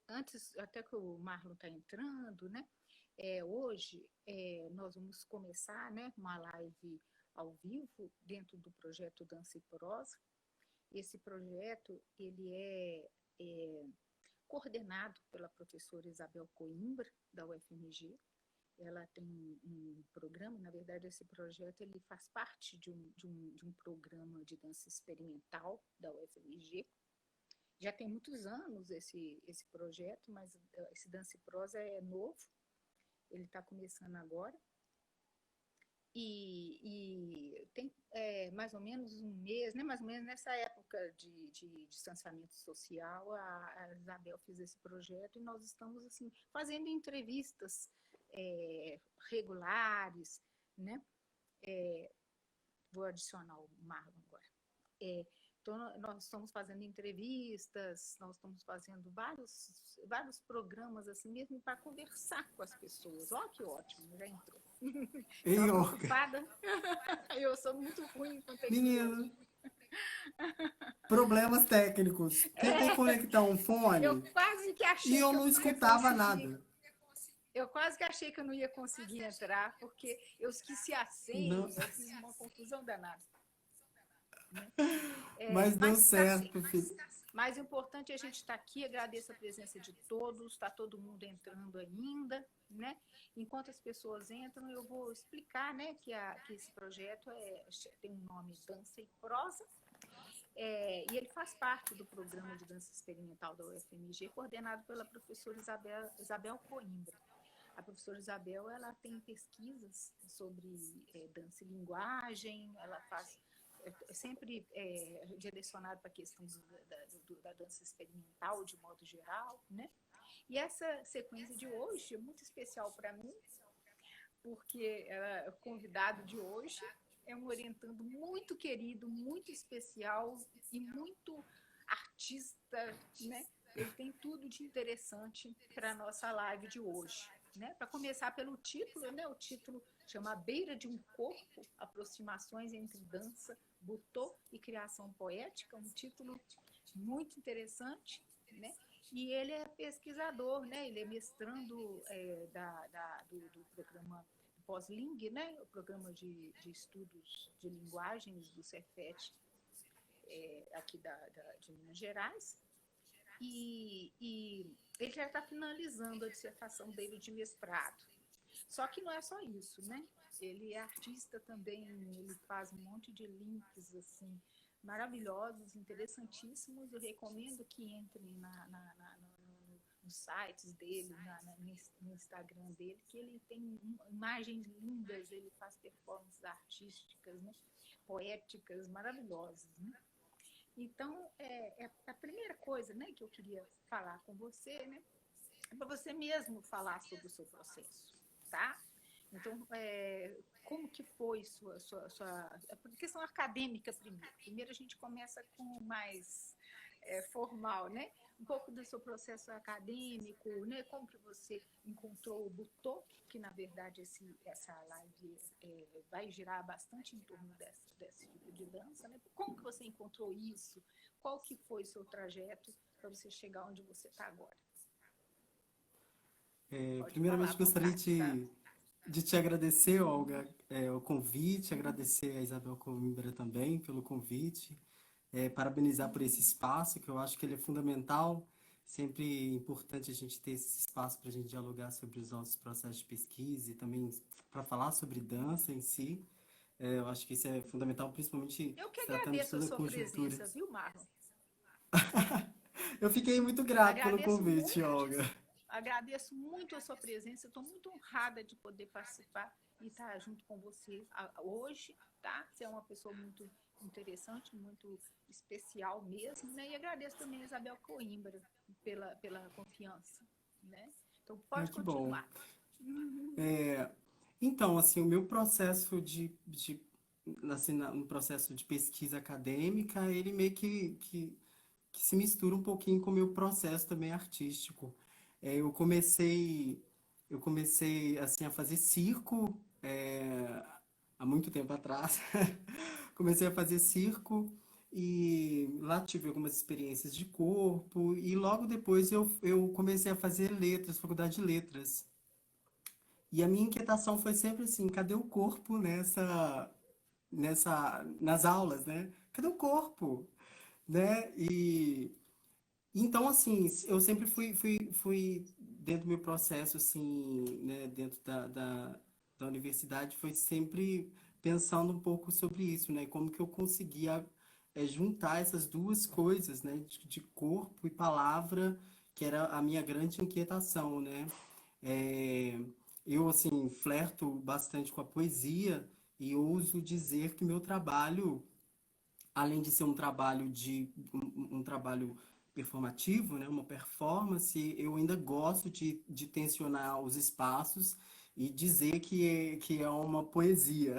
Antes, até que o Marlon está entrando, né? Hoje nós vamos começar, né, uma live ao vivo dentro do projeto Dança e Prosa. Esse projeto ele é coordenado pela professora Isabel Coimbra, da UFMG. Ela tem um programa, na verdade, esse projeto ele faz parte de um programa de dança experimental da UFMG. Já tem muitos anos esse projeto, mas esse Dança e Prosa é novo, ele está começando agora. E tem mais ou menos um mês, né, mais ou menos nessa época de distanciamento social, a Isabel fez esse projeto e nós estamos assim, fazendo entrevistas regulares, né? Vou adicionar o Marlon agora. Então, nós estamos fazendo entrevistas, nós estamos fazendo vários programas assim mesmo para conversar com as pessoas. Olha que ótimo, já entrou. Estava preocupada. Eu sou muito ruim com tecnologia. Menino, problemas técnicos. Tentei conectar um fone eu quase que achei e eu que eu não não ia escutava conseguir. nada. Eu quase que achei que eu não ia conseguir entrar, porque eu esqueci a senha, Não, eu fiz uma confusão danada. Né? mas deu Mas está assim. certo, filho. Mais importante é a gente estar aqui, agradeço a presença de todos, está todo mundo entrando ainda, né? Enquanto as pessoas entram, eu vou explicar, né, que esse projeto tem um nome Dança e Prosa, e ele faz parte do programa de dança experimental da UFMG, coordenado pela professora Isabel Coimbra. A professora Isabel, ela tem pesquisas sobre dança e linguagem, ela faz sempre direcionado para a questão da dança experimental de modo geral, né? E essa sequência de hoje é muito especial para mim, porque o convidado de hoje é um orientando muito querido, muito especial e muito artista, né? Ele tem tudo de interessante para a nossa live de hoje. Né? Para começar pelo título, né? O título chama A Beira de um Corpo, Aproximações entre Dança, Butô e Criação Poética, um título muito interessante, né? E ele é pesquisador, né? Ele é mestrando do programa Pós-Ling, né? O programa de estudos de linguagens do Cefet, aqui de Minas Gerais. E ele já está finalizando a dissertação dele de mestrado. Só que não é só isso, né? Ele é artista também, ele faz um monte de links assim maravilhosos, interessantíssimos. Eu recomendo que entrem nos sites dele, no Instagram dele, que ele tem imagens lindas, ele faz performances artísticas, né? Poéticas, maravilhosas, né? Então, a primeira coisa, né, que eu queria falar com você, né, é para você mesmo falar sobre o seu processo, tá? Então, como que foi a questão acadêmica primeiro? Primeiro a gente começa com o mais formal, né? Um pouco do seu processo acadêmico, né? Como que você encontrou o Butô, que na verdade essa live vai girar bastante em torno desse tipo de dança, né? Como que você encontrou isso? Qual que foi o seu trajeto para você chegar onde você está agora? Pode falar à Primeiramente, gostaria vontade, tá? de te agradecer, Olga, o convite, agradecer a Isabel Coimbra também pelo convite, parabenizar por esse espaço, que eu acho que ele é fundamental, sempre importante a gente ter esse espaço para a gente dialogar sobre os nossos processos de pesquisa e também para falar sobre dança em si. Eu acho que isso é fundamental, principalmente Eu que se tratando de agradeço a toda a sua conjuntura. presença, viu, Marlon? Eu fiquei muito grato pelo Agradeço convite, muito, Olga. agradeço muito a sua presença. Estou muito honrada de poder participar e estar junto com você hoje, tá? Você é uma pessoa muito interessante, muito especial mesmo, né? E agradeço também a Isabel Coimbra pela confiança, né? Então, pode Que bom. continuar. Então, assim, o meu processo assim, no processo de pesquisa acadêmica, ele meio que se mistura um pouquinho com o meu processo também artístico. Eu comecei, assim, a fazer circo, há muito tempo atrás. Comecei a fazer circo e lá tive algumas experiências de corpo, e logo depois eu comecei a fazer letras, faculdade de letras. E a minha inquietação foi sempre assim, cadê o corpo nas aulas, né? Cadê o corpo, né? E então, assim, eu sempre fui dentro do meu processo, assim, né, dentro da universidade, foi sempre pensando um pouco sobre isso, né? Como que eu conseguia juntar essas duas coisas, né? De corpo e palavra, que era a minha grande inquietação, né? É, eu, assim, flerto bastante com a poesia e ouso dizer que meu trabalho, além de ser um trabalho um trabalho performativo, né, uma performance, eu ainda gosto de tensionar os espaços e dizer que é uma poesia.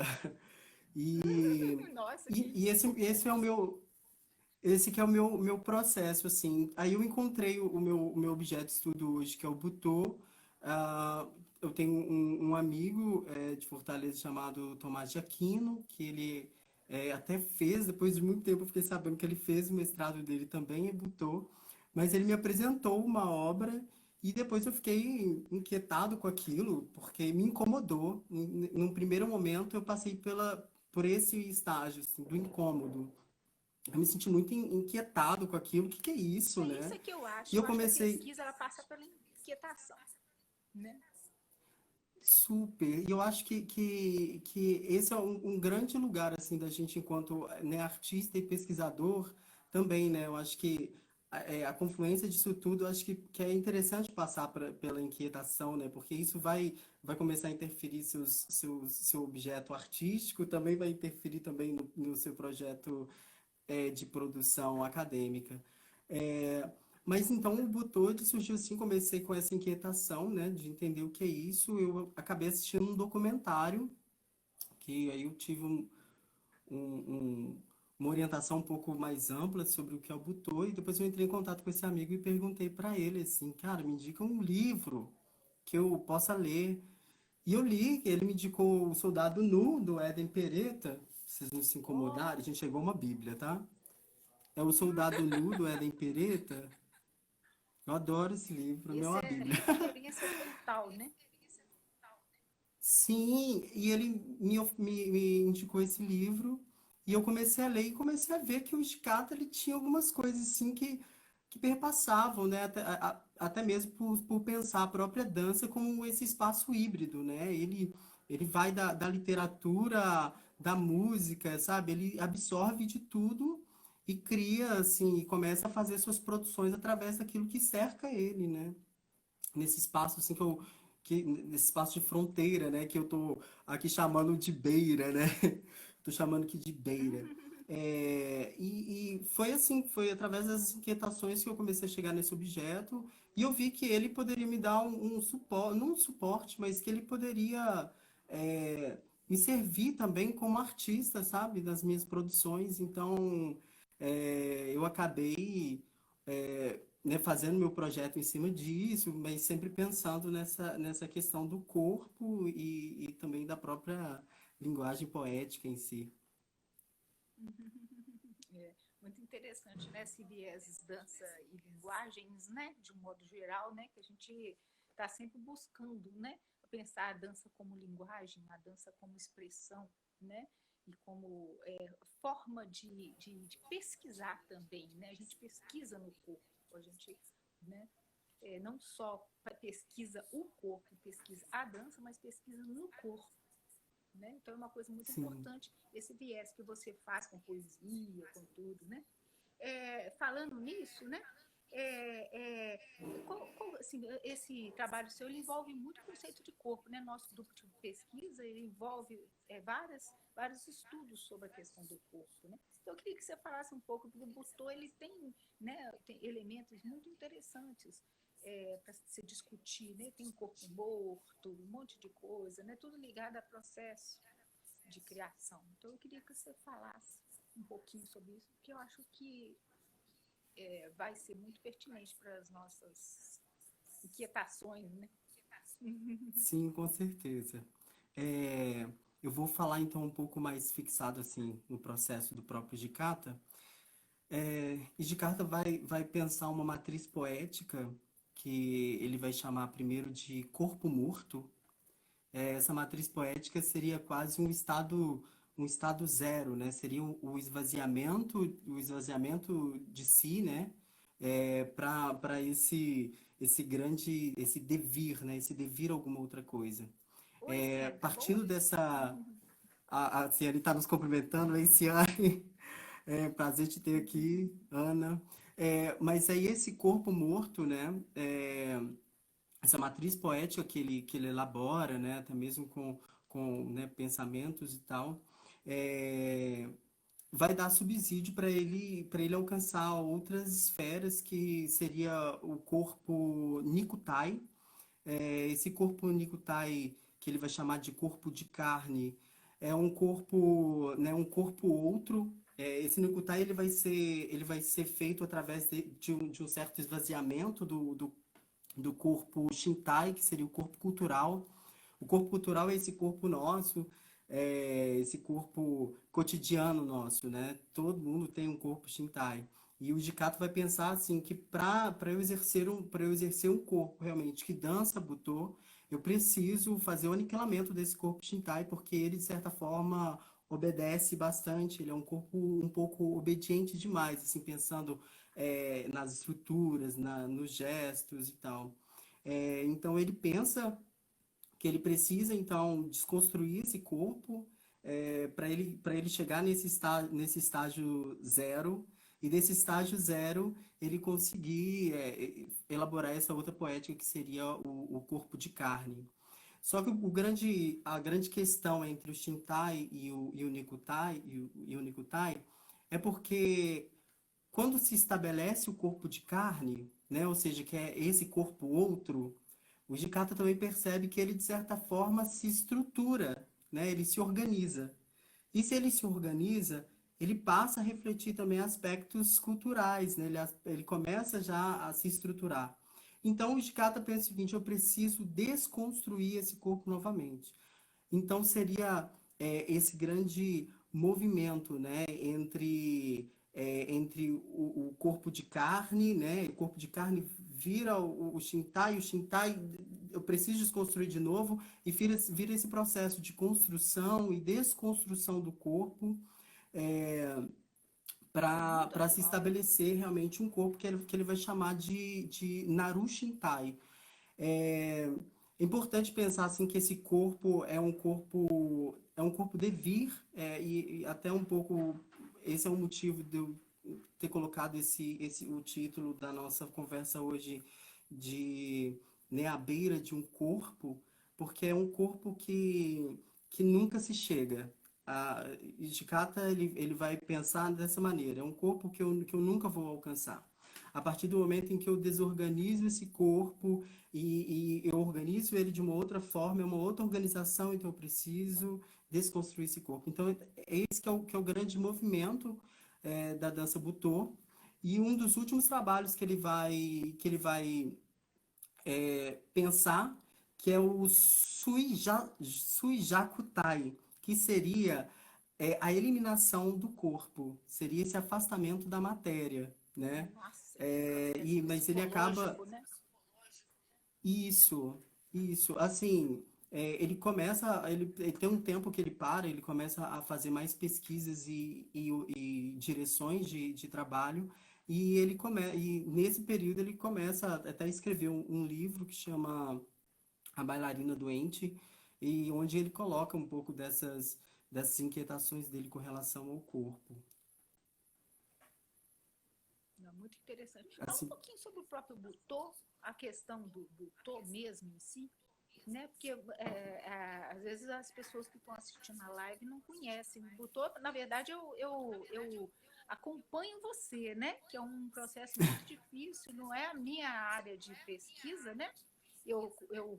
E, Nossa, e esse é o esse que é o meu processo, assim. Aí eu encontrei o meu objeto de estudo hoje, que é o Butô. Ah, eu tenho um amigo de Fortaleza chamado Tomás de Aquino, que ele até fez, depois de muito tempo eu fiquei sabendo que ele fez o mestrado dele também em Butô, mas ele me apresentou uma obra e depois eu fiquei inquietado com aquilo, porque me incomodou. Num primeiro momento eu passei por esse estágio, assim, do incômodo. Eu me senti muito inquietado com aquilo. O que que é isso, é isso né? que eu E acho. eu Eu acho que a comecei pesquisa ela passa pela inquietação, né? super. E eu acho que esse é um grande lugar, assim, da gente enquanto, né, artista e pesquisador também, né? Eu acho que a confluência disso tudo, eu acho que é interessante passar pela inquietação, né? Porque isso vai começar a interferir seu objeto artístico, também vai interferir também no seu projeto de produção acadêmica. É, mas então o Butode surgiu assim, comecei com essa inquietação, né, de entender o que é isso. Eu acabei assistindo um documentário, que aí eu tive um, um, uma orientação um pouco mais ampla sobre o que é o Butô, e depois eu entrei em contato com esse amigo e perguntei para ele assim, cara, me indica um livro que eu possa ler. E eu li, ele me indicou O Soldado Nu, do Éden Pereta. Vocês não se incomodarem, a Oh, gente chegou uma Bíblia, tá? É O Soldado Nu, do Éden Pereta. Eu adoro esse livro, não é esse uma é Bíblia. referência total, né? Sim, e ele me indicou esse livro e eu comecei a ler e comecei a ver que o Skata ele tinha algumas coisas assim que perpassavam, né? Até mesmo por pensar a própria dança como esse espaço híbrido, né? Ele vai da literatura, da música, sabe? Ele absorve de tudo e cria, assim, e começa a fazer suas produções através daquilo que cerca ele, né? Nesse espaço assim nesse espaço de fronteira, né, que eu tô aqui chamando de beira, né? Tô chamando aqui de beira. E foi assim, foi através das inquietações que eu comecei a chegar nesse objeto e eu vi que ele poderia me dar um suporte, não um suporte, mas que ele poderia é, me servir também como artista, sabe, das minhas produções. Então, eu acabei né, fazendo meu projeto em cima disso, mas sempre pensando nessa questão do corpo e também da própria linguagem poética em si. É, muito interessante, né? Esse viés dança e linguagens, né? De um modo geral, né? Que a gente está sempre buscando, né? Pensar a dança como linguagem, a dança como expressão, né? E como forma de pesquisar também, né? A gente pesquisa no corpo, a gente, né? Não só pesquisa o corpo, pesquisa a dança, mas pesquisa no corpo, né? Então é uma coisa muito Sim, importante esse viés que você faz com poesia, com tudo, né? Falando nisso, né? Assim, esse trabalho seu ele envolve muito conceito de corpo, né? Nosso grupo de pesquisa ele envolve vários estudos sobre a questão do corpo, né? Então eu queria que você falasse um pouco do Busto, ele tem, né, tem elementos muito interessantes para se discutir, né? Tem um corpo morto, um monte de coisa, né? Tudo ligado a processo de criação. Então eu queria que você falasse um pouquinho sobre isso, porque eu acho que vai ser muito pertinente para as nossas inquietações, né? sim, com certeza. É, eu vou falar então um pouco mais fixado assim no processo do próprio Jicata. Hijikata vai pensar uma matriz poética que ele vai chamar primeiro de corpo morto. Essa matriz poética seria quase um estado zero, né? Seria o esvaziamento de si, né? Para esse devir, né? Esse devir alguma outra coisa. Oi, Ciane, tá boa? Partindo dessa, a Ciane está nos cumprimentando, hein, Ciane? Prazer te ter aqui, Ana. Mas aí esse corpo morto, né? Essa matriz poética que ele elabora, né, até mesmo né, pensamentos e tal, é, vai dar subsídio para ele alcançar outras esferas que seria o corpo Nikutai. Esse corpo Nikutai, que ele vai chamar de corpo de carne, é um corpo, né, um corpo outro. Esse Nikutai ele vai ser feito através de um certo esvaziamento do corpo Shintai, que seria o corpo cultural. O corpo cultural é esse corpo nosso, esse corpo cotidiano nosso, né? Todo mundo tem um corpo Shintai. E o Jikato vai pensar assim que para eu exercer um corpo realmente que dança Butô, eu preciso fazer o aniquilamento desse corpo Shintai, porque ele de certa forma obedece bastante, ele é um corpo um pouco obediente demais, assim pensando nas estruturas, nos gestos e tal. Então ele pensa que ele precisa então desconstruir esse corpo para ele chegar nesse estágio zero, e desse estágio zero ele conseguir elaborar essa outra poética que seria o corpo de carne. Só que a grande questão entre o Shintai e o Nikutai, e o Nikutai é porque quando se estabelece o corpo de carne, né, ou seja, que é esse corpo outro, o Jikata também percebe que ele, de certa forma, se estrutura, né, ele se organiza. E se ele se organiza, ele passa a refletir também aspectos culturais, né, ele começa já a se estruturar. Então, o Jikata pensa o seguinte: eu preciso desconstruir esse corpo novamente. Então seria esse grande movimento, né, entre o corpo de carne, né, o corpo de carne vira o Shintai, o Shintai eu preciso desconstruir de novo, e vira esse processo de construção e desconstrução do corpo Muito para se atual, né? estabelecer realmente um corpo que ele vai chamar de Naru Shintai. É importante pensar assim que esse corpo é um corpo devir, e até um pouco esse é o motivo de eu ter colocado o título da nossa conversa hoje de né, à beira de um corpo, porque é um corpo que nunca se chega. A Hijikata, ele vai pensar dessa maneira: é um corpo que eu nunca vou alcançar. A partir do momento em que eu desorganizo esse corpo e eu organizo ele de uma outra forma, é uma outra organização, então eu preciso desconstruir esse corpo. Então, é esse que é o grande movimento da dança Butô. E um dos últimos trabalhos que ele vai pensar, que é o Suijakutai, que seria a eliminação do corpo, seria esse afastamento da matéria, né? Nossa, esse processo Mas ele acaba psicológico, né? isso, isso. Assim, ele tem um tempo que ele para, ele começa a fazer mais pesquisas e direções de trabalho, e nesse período ele começa até a escrever um livro que chama A Bailarina Doente, e onde ele coloca um pouco dessas inquietações dele com relação ao corpo. Não, muito interessante. Fala um Assim, pouquinho sobre o próprio Butô, a questão do Butô mesmo em si, né? Porque às vezes as pessoas que estão assistindo a live não conhecem. O Butô, na verdade, eu acompanho você, né? Que é um processo muito difícil, não é a minha área de pesquisa, né? Eu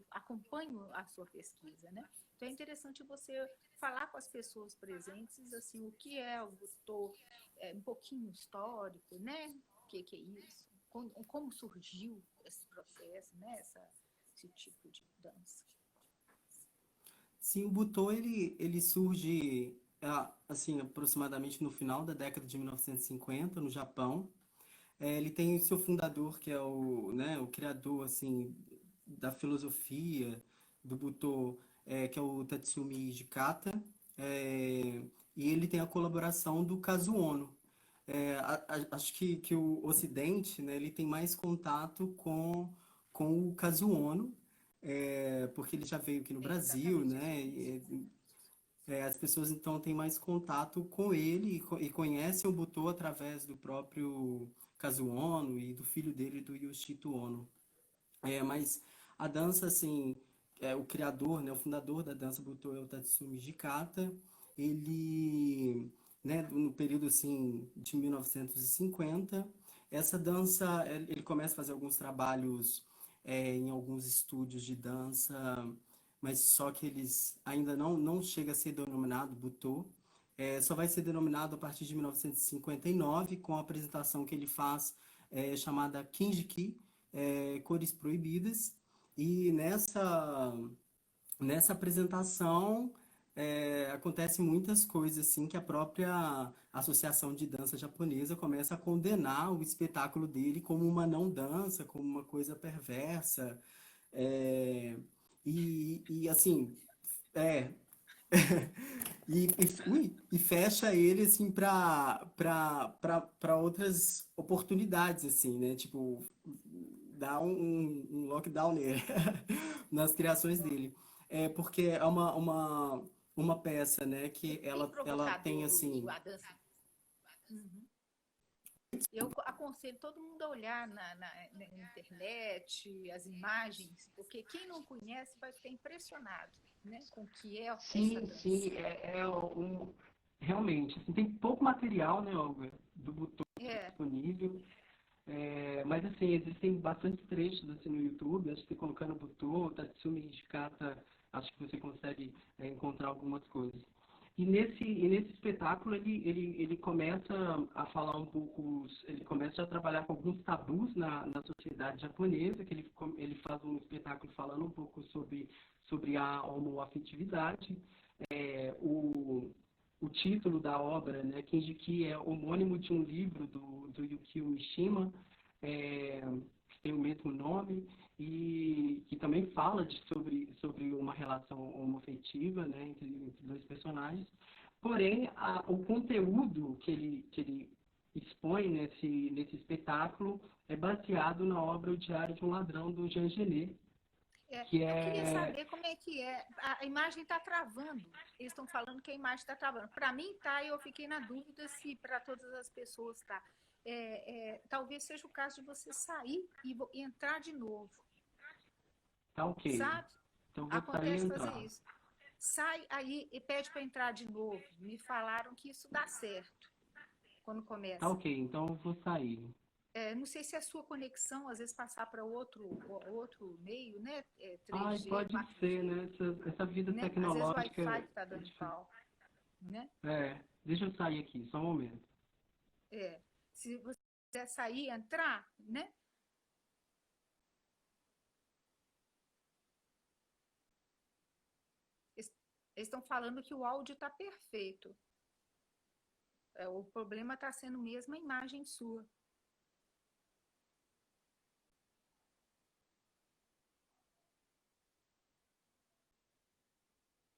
acompanho a sua pesquisa, né? Então é interessante você falar com as pessoas presentes, assim, o que é o Butô, um pouquinho histórico, né? O que é isso? Como surgiu esse processo, né? Esse tipo de dança. sim, o Butô ele surge assim, aproximadamente no final da década de 1950, no Japão. Ele tem o seu fundador, que é né, o criador, assim, da filosofia do Butô, que é o Tatsumi Hijikata, é, e ele tem a colaboração do Kazuo Ono. Acho que o Ocidente, né, ele tem mais contato com o Kazuo Ono, porque ele já veio aqui no É Brasil, exatamente isso né? mesmo. As pessoas então têm mais contato com ele e conhecem o Butô através do próprio Kazuo Ono e do filho dele, do Yoshito Ono. Mas a dança, assim, o criador, né, o fundador da dança Butô é o Tatsumi Hijikata. Ele, né, no período, assim, de 1950, essa dança, ele começa a fazer alguns trabalhos em alguns estúdios de dança, mas só que eles ainda não chega a ser denominado Butô. Só vai ser denominado a partir de 1959, com a apresentação que ele faz chamada Kinjiki, Cores Proibidas, e nessa apresentação acontece muitas coisas assim que a própria Associação de Dança Japonesa começa a condenar o espetáculo dele como uma não dança, como uma coisa perversa, é, assim, é, e fecha ele assim para outras oportunidades assim, né? Tipo, dá um lockdown nele nas criações dele. Porque é uma peça, né, que Bem ela tem provocador assim. a dança. Uhum. Eu aconselho todo mundo a olhar na internet, as imagens, porque quem não conhece vai ficar impressionado, né, com o que é essa Sim, dança. sim, realmente, assim, tem pouco material, né, Olga, do Butô É, disponível. Mas assim, existem bastante trechos assim, no YouTube, acho que você colocando Butô, Tatsumi Hijikata, acho que você consegue encontrar algumas coisas. E nesse espetáculo ele começa a falar um pouco, ele começa a trabalhar com alguns tabus na sociedade japonesa, que ele faz um espetáculo falando um pouco sobre a homoafetividade. É, o, o título da obra, né, Kinjiki, é homônimo de um livro do Yukio Mishima, que tem o mesmo nome, e que também fala sobre uma relação homoafetiva, né, entre dois personagens. Porém, o conteúdo que ele expõe nesse espetáculo é baseado na obra O Diário de um Ladrão, do Jean Genet, que eu queria é... saber como é que é. A imagem está travando. Eles estão falando que a imagem está travando. Para mim está, e eu fiquei na dúvida se para todas as pessoas está. Talvez seja o caso de você sair e entrar de novo, Tá ok. sabe? Então vou sair e Acontece fazer entrar. isso. Sai aí e pede para entrar de novo. Me falaram que isso dá certo quando Tá começa. ok, então eu vou sair. Não sei se a sua conexão às vezes passar para outro meio, né? Ai, 3G, pode ser, 4G, né? Essa vida né? Às vezes o tecnológica Wi-Fi que está é dando difícil. pau, né? Deixa eu sair aqui, só um momento. Se você quiser sair, entrar, né? Eles estão falando que o áudio está perfeito. O problema está sendo mesmo a imagem sua.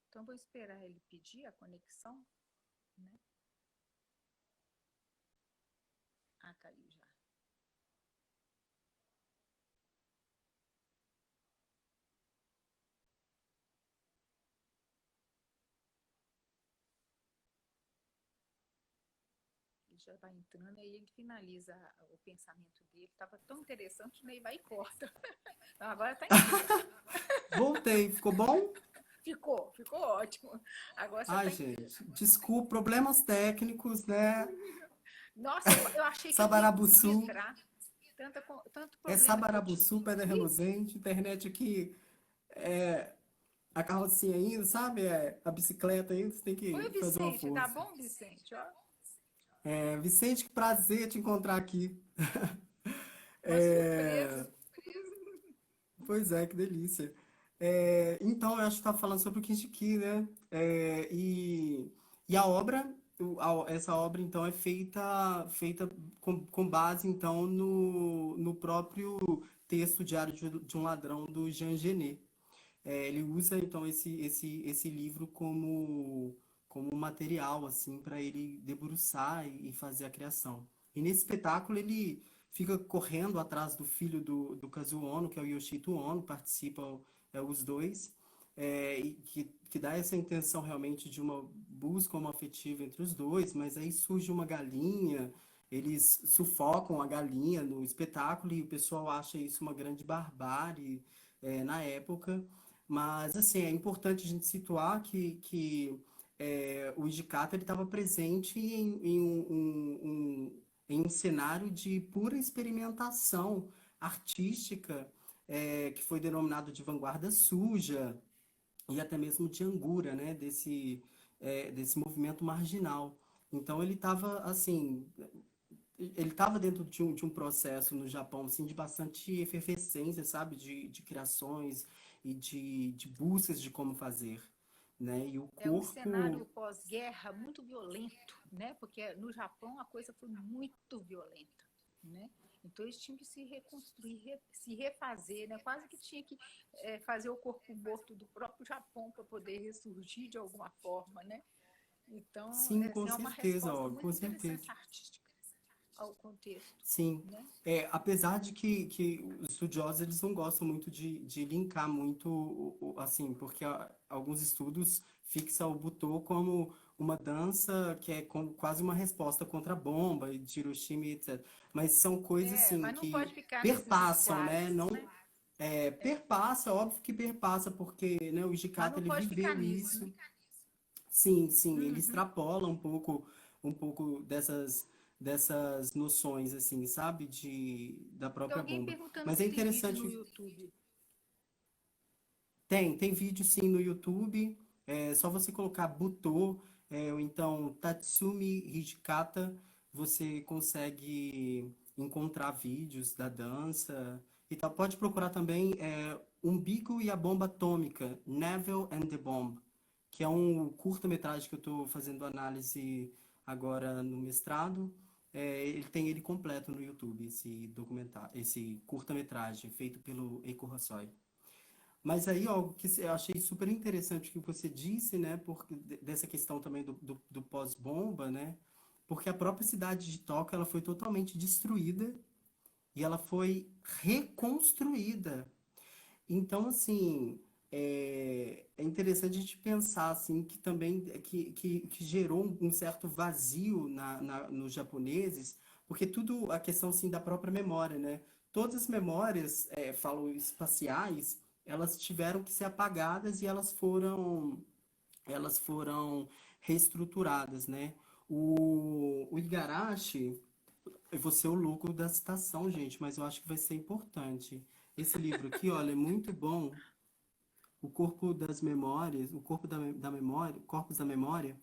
Então vou esperar ele pedir a conexão, né? Ah, caiu já. Ele já vai entrando, aí ele finaliza o pensamento dele. Estava tão interessante, né? E vai e corta. Então, agora está entrando. Voltei, ficou bom? Ficou ótimo. Agora você Ai, está inteiro. gente, desculpa, problemas técnicos, né? Nossa, eu achei que eu não ia conseguir Sabarabuçu, entrar. Tanto problema que eu Sabarabuçu, tive. Pedra Reluzente, internet aqui, a carrocinha ainda, sabe? A bicicleta ainda, você tem Oi, que fazer uma Vicente, tá força. bom, Vicente? Ó, Vicente, que prazer te encontrar aqui. uma surpresa. Pois é, que delícia. Então, eu acho que estava falando sobre o Kinshiki, né? E a obra, essa obra, então, é feita com base, então, no próprio texto Diário de um Ladrão, do Jean Genet. Ele usa, então, esse livro como um material, assim, para ele debruçar e fazer a criação. E nesse espetáculo ele fica correndo atrás do filho do Kazuo Ono, que é o Yoshito Ono, participam os dois, e que dá essa intenção realmente de uma busca homoafetiva entre os dois, mas aí surge uma galinha, eles sufocam a galinha no espetáculo e o pessoal acha isso uma grande barbárie na época. Mas, assim, é importante a gente situar que o Hijikata estava presente em um cenário de pura experimentação artística, que foi denominado de vanguarda suja e até mesmo de Angura, né, desse movimento marginal. Então ele estava dentro de um processo no Japão assim, de bastante efervescência, sabe? De criações e de buscas de como fazer, né? E o É um corpo, cenário pós-guerra muito violento, né? Porque no Japão a coisa foi muito violenta, né? Então eles tinham que se reconstruir, se refazer, né? Quase que tinha que fazer o corpo morto do próprio Japão para poder ressurgir de alguma forma, né? Então, sim, com assim, é uma certeza, resposta ó, com muito certeza. interessante artística ao contexto, Sim, né? apesar de que os estudiosos eles não gostam muito de linkar muito, assim, porque alguns estudos fixam o Butô como uma dança que é quase uma resposta contra a bomba e de Hiroshima e etc. Mas são coisas assim Mas não pode que ficar nesses perpassam, né? esquadros, Não né? perpassa, óbvio que perpassa, porque né, o Mas Hijikata não ele pode ficar viveu nisso, né? isso. Sim, sim, ele Uhum. extrapola um pouco dessas noções, assim, sabe, da Tem própria alguém bomba. perguntando Mas é se tem vídeo no interessante, YouTube. tem vídeo sim no YouTube, é só você colocar Butô, ou então Tatsumi Hijikata, você consegue encontrar vídeos da dança e tal. Pode procurar também Umbigo e a Bomba Atômica, Neville and the Bomb, que é um curta-metragem que eu estou fazendo análise agora no mestrado. Ele tem ele completo no YouTube, esse documentário, esse curta-metragem feito pelo Eiko Hossoi. Mas aí, ó, que eu achei super interessante o que você disse, né, dessa questão também do pós-bomba, né, porque a própria cidade de Tóquio, ela foi totalmente destruída e ela foi reconstruída. Então, assim, é interessante a gente pensar, assim, que também que gerou um certo vazio nos japoneses, porque tudo a questão, assim, da própria memória, né? Todas as memórias, falo espaciais, elas tiveram que ser apagadas e elas foram reestruturadas, né? O Igarashi, eu vou ser o louco da citação, gente, mas eu acho que vai ser importante. Esse livro aqui, olha, é muito bom. O Corpo das Memórias, o Corpo da Memória, Corpos da Memória,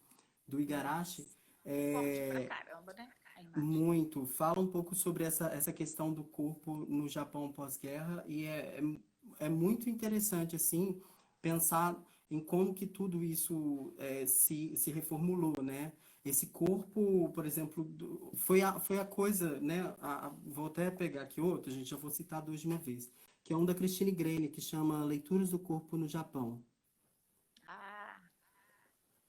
do Igarashi, Nossa, forte pra é caramba, né? A imagem. muito. Fala um pouco sobre essa questão do corpo no Japão pós-guerra e é muito interessante, assim, pensar em como que tudo isso se reformulou, né? Esse corpo, por exemplo, foi a coisa, né? Vou até pegar aqui outro, gente, já vou citar dois de uma vez, que é um da Christine Greene, que chama Leituras do Corpo no Japão. Ah,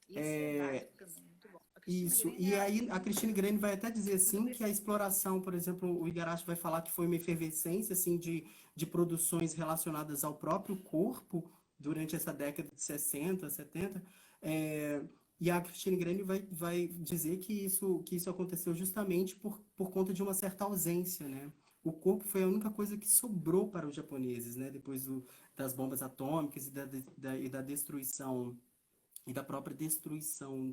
esse é básico também, muito bom. A Cristina Isso. Green E é aí a Christine Grene vai até dizer muito assim que a conhecida. exploração, por exemplo, o Igarashi vai falar que foi uma efervescência assim de produções relacionadas ao próprio corpo durante essa década de 60, 70. é, e a Christine Grene vai dizer que isso aconteceu justamente por conta de uma certa ausência, né? O corpo foi a única coisa que sobrou para os japoneses, né? Depois das bombas atômicas e da destruição e da própria destruição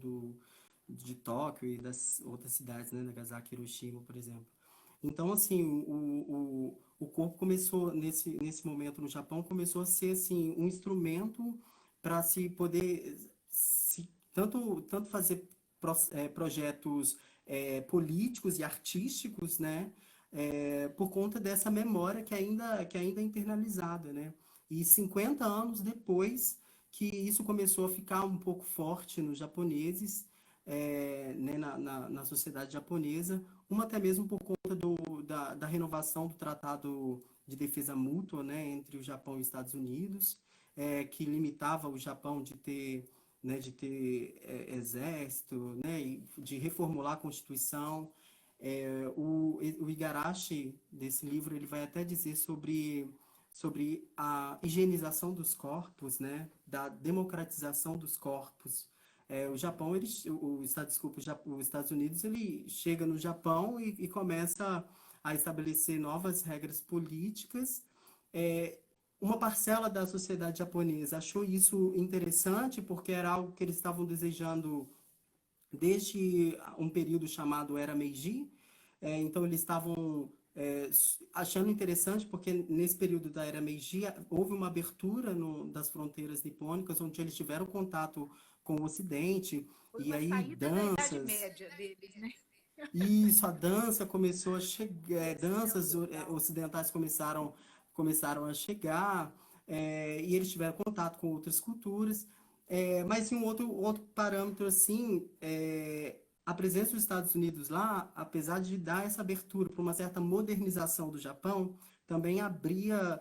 de Tóquio e das outras cidades, né, Nagasaki e Hiroshima, por exemplo. Então, assim, o corpo começou, nesse momento no Japão, começou a ser, assim, um instrumento para se poder, tanto fazer projetos políticos e artísticos, né, por conta dessa memória que ainda é internalizada, né. E 50 anos depois que isso começou a ficar um pouco forte nos japoneses, né, na sociedade japonesa, uma até mesmo por conta da renovação do Tratado de Defesa Mútua, né, entre o Japão e os Estados Unidos, que limitava o Japão de ter exército, né, e de reformular a Constituição. O Igarashi, desse livro, ele vai até dizer sobre a higienização dos corpos, né, da democratização dos corpos. O Japão, os Estados Unidos, ele chega no Japão e começa a estabelecer novas regras políticas. É, uma parcela da sociedade japonesa achou isso interessante porque era algo que eles estavam desejando desde um período chamado Era Meiji. Então eles estavam achando interessante porque nesse período da Era Meiji houve uma abertura das fronteiras nipônicas, onde eles tiveram contato com o Ocidente, Foi e uma aí saída da Idade danças. Média deles, né? Isso, a dança começou a chegar, Sim, danças total. ocidentais começaram a chegar, e eles tiveram contato com outras culturas. Mas em um outro parâmetro, assim, a presença dos Estados Unidos lá, apesar de dar essa abertura para uma certa modernização do Japão, também abria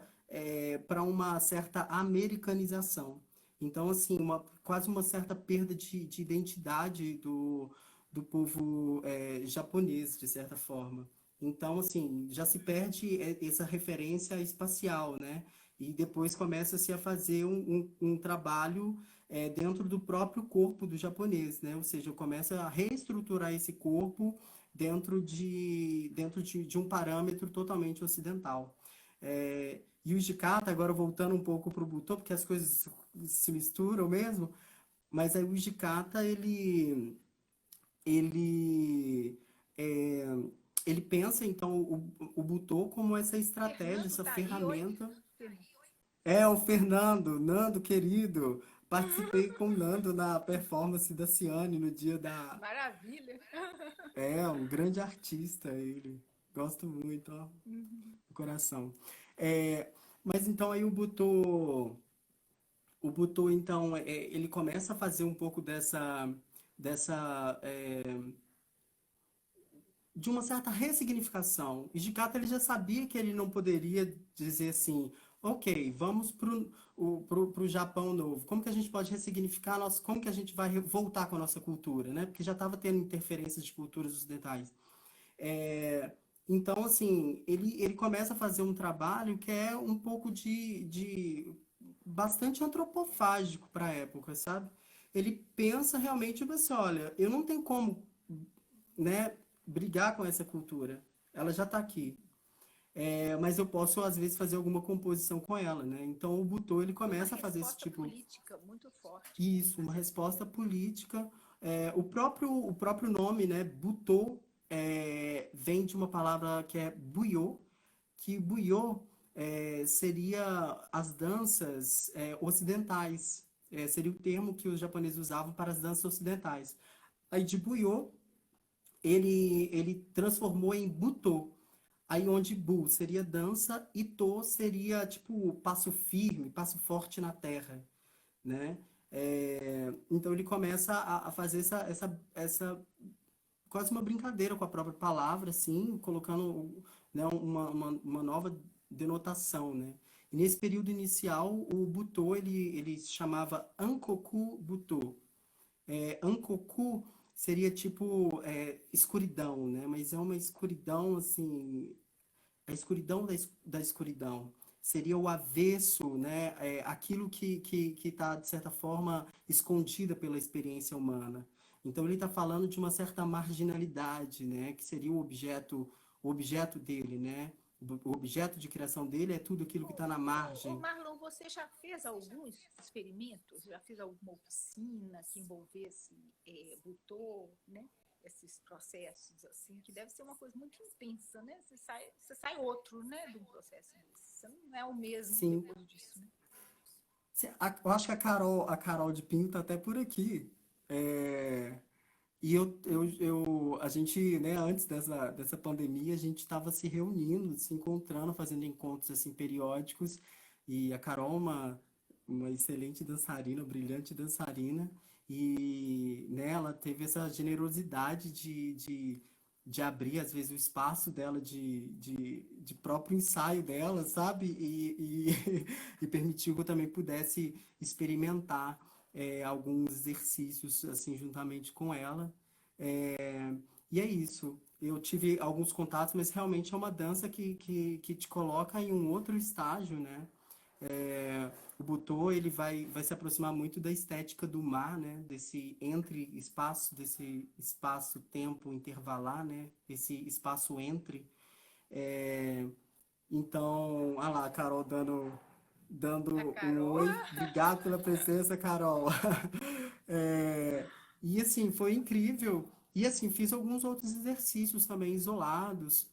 para uma certa americanização. Então, assim, quase uma certa perda de identidade do povo japonês, de certa forma. Então, assim, já se perde essa referência espacial, né? E depois começa-se a fazer um trabalho dentro do próprio corpo do japonês, né? Ou seja, começa a reestruturar esse corpo dentro de um parâmetro totalmente ocidental. E o Jikata, agora voltando um pouco para o Butô, porque as coisas se misturam mesmo, mas aí o Jikata, ele, é, ele pensa, então, o Butô como essa estratégia, Fernando essa tá aí, oi? ferramenta. Fernando. O Fernando, Nando querido, participei com o Nando na performance da Ciane no dia da. Maravilha. Um grande artista ele. Gosto muito, ó, Uhum. do coração. Mas então aí o Butô então, ele começa a fazer um pouco dessa de uma certa ressignificação. E Gicata ele já sabia que ele não poderia dizer assim, ok, vamos pro Japão novo. Como que a gente pode ressignificar nosso, como que a gente vai voltar com a nossa cultura, né? Porque já estava tendo interferências de culturas ocidentais. É, então, assim, ele começa a fazer um trabalho que é um pouco de bastante antropofágico para a época, sabe? Ele pensa realmente, tipo assim, olha, eu não tenho como, né, brigar com essa cultura. Ela já está aqui. Mas eu posso, às vezes, fazer alguma composição com ela, né? Então, o Butô, ele Foi uma começa a fazer esse resposta tipo, política muito forte, né? isso, uma resposta política. O próprio nome, né, Butô, vem de uma palavra que é Buyô, que Buyô seria as danças ocidentais. Seria o termo que os japoneses usavam para as danças ocidentais. Aí de Buyô, ele transformou em Butô. Aí onde Bu seria dança e To seria tipo passo firme, passo forte na terra, né? Então ele começa a fazer essa quase uma brincadeira com a própria palavra, assim, colocando, né, uma nova denotação, né? E nesse período inicial, o Butô, ele se chamava Ankoku Butô. Ankoku seria tipo escuridão, né? Mas é uma escuridão, assim, a escuridão da escuridão. Seria o avesso, né? Aquilo que está, de certa forma, escondida pela experiência humana. Então, ele está falando de uma certa marginalidade, né? Que seria o objeto dele, né? O objeto de criação dele é tudo aquilo que está na Ô, margem. Marlon, você já fez alguns experimentos? Já fez alguma oficina que envolvesse Butô, né? Esses processos, assim, que deve ser uma coisa muito intensa, né? Você sai outro, né, de um processo desse. Você não é o mesmo Sim. depois disso, né? Eu acho que a Carol de Pinto tá até por aqui. É, E a gente, né, antes dessa pandemia, a gente estava se reunindo, se encontrando, fazendo encontros assim periódicos. E a Carol, uma excelente dançarina, brilhante dançarina. e né, ela teve essa generosidade de abrir, às vezes, o espaço dela de próprio ensaio dela, sabe? E permitiu que eu também pudesse experimentar alguns exercícios, assim, juntamente com ela. É, e é isso. Eu tive alguns contatos, mas realmente é uma dança que te coloca em um outro estágio, né? O Butô, ele vai se aproximar muito da estética do mar, né? Desse espaço-tempo intervalar, né? Esse espaço entre. É, então, olha lá, a Carol A dando um Carol. oi. Obrigado pela presença, Carol. É, e assim, foi incrível. E assim, fiz alguns outros exercícios também isolados,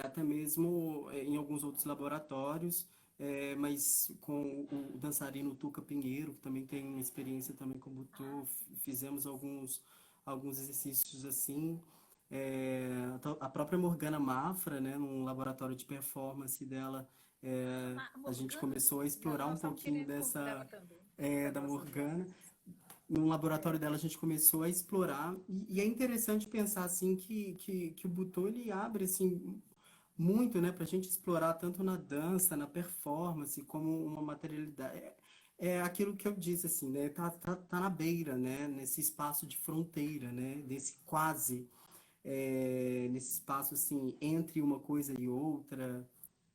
até mesmo em alguns outros laboratórios, mas com o dançarino Tuca Pinheiro, que também tem uma experiência também com Butô, fizemos alguns exercícios assim. A própria Morgana Mafra, né, num laboratório de performance dela, A a gente Morgana, começou a explorar um nós estamos pouquinho querendo convidá-la também para da nossas Morgana. lives. No laboratório dela a gente começou a explorar, e é interessante pensar assim que o Butô ele abre assim muito, né, para a gente explorar tanto na dança, na performance, como uma materialidade. É aquilo que eu disse, assim, né, tá na beira, né, nesse espaço de fronteira, né, nesse quase, nesse espaço, assim, entre uma coisa e outra,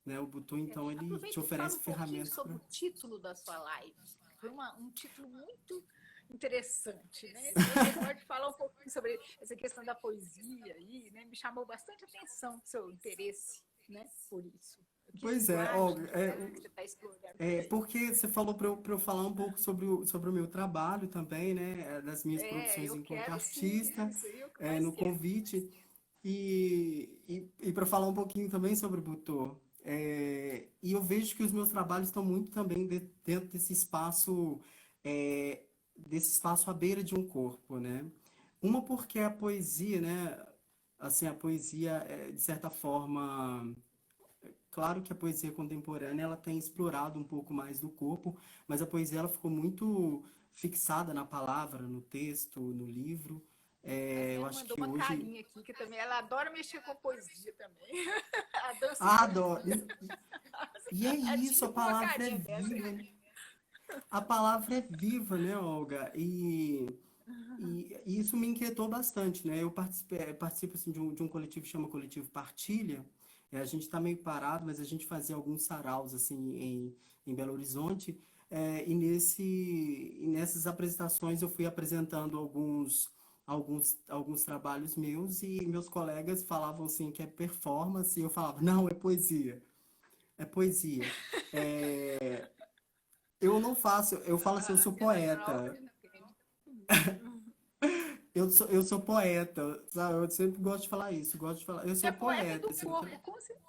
né, o Butô, então, ele te Aproveita e fala oferece um pouquinho ferramentas sobre para... o título da sua live, que foi um título muito interessante, né? Se você pode falar um pouquinho sobre essa questão da poesia aí, né? Me chamou bastante atenção o seu interesse, né? Por isso. Que Pois é, ó, linguagem que você está explorando por aí? porque você falou para eu falar um pouco sobre o meu trabalho também, né, das minhas produções Eu enquanto quero sim, artista, isso aí é o que eu mais no quero. convite, e para falar um pouquinho também sobre o Butô. E eu vejo que os meus trabalhos estão muito também dentro é, desse espaço à beira de um corpo, né? Uma porque a poesia, né, assim, a poesia, de certa forma, claro que a poesia contemporânea ela tem explorado um pouco mais do corpo, mas a poesia ela ficou muito fixada na palavra, no texto, no livro. A Eu Adriana acho mandou que uma hoje... carinha aqui, que também ela adora mexer com poesia também. A dança e Ah, adoro! poesia. E é A isso, a Tinha com uma palavra é carinha dessa. viva, né? A palavra é viva, né, Olga? E isso me inquietou bastante, né? Eu participo assim, de um coletivo que chama Coletivo Partilha. A gente está meio parado, mas a gente fazia alguns saraus assim, em Belo Horizonte. E nessas apresentações eu fui apresentando alguns trabalhos meus e meus colegas falavam assim que é performance e eu falava, não, é poesia. É poesia. É, eu não faço, eu falo assim, eu A sou Adriana Alves poeta. entende isso. Eu sou poeta, sabe? Eu sempre gosto de falar isso, gosto de falar, eu Você é sou poeta poeta, do assim, corpo, com certeza.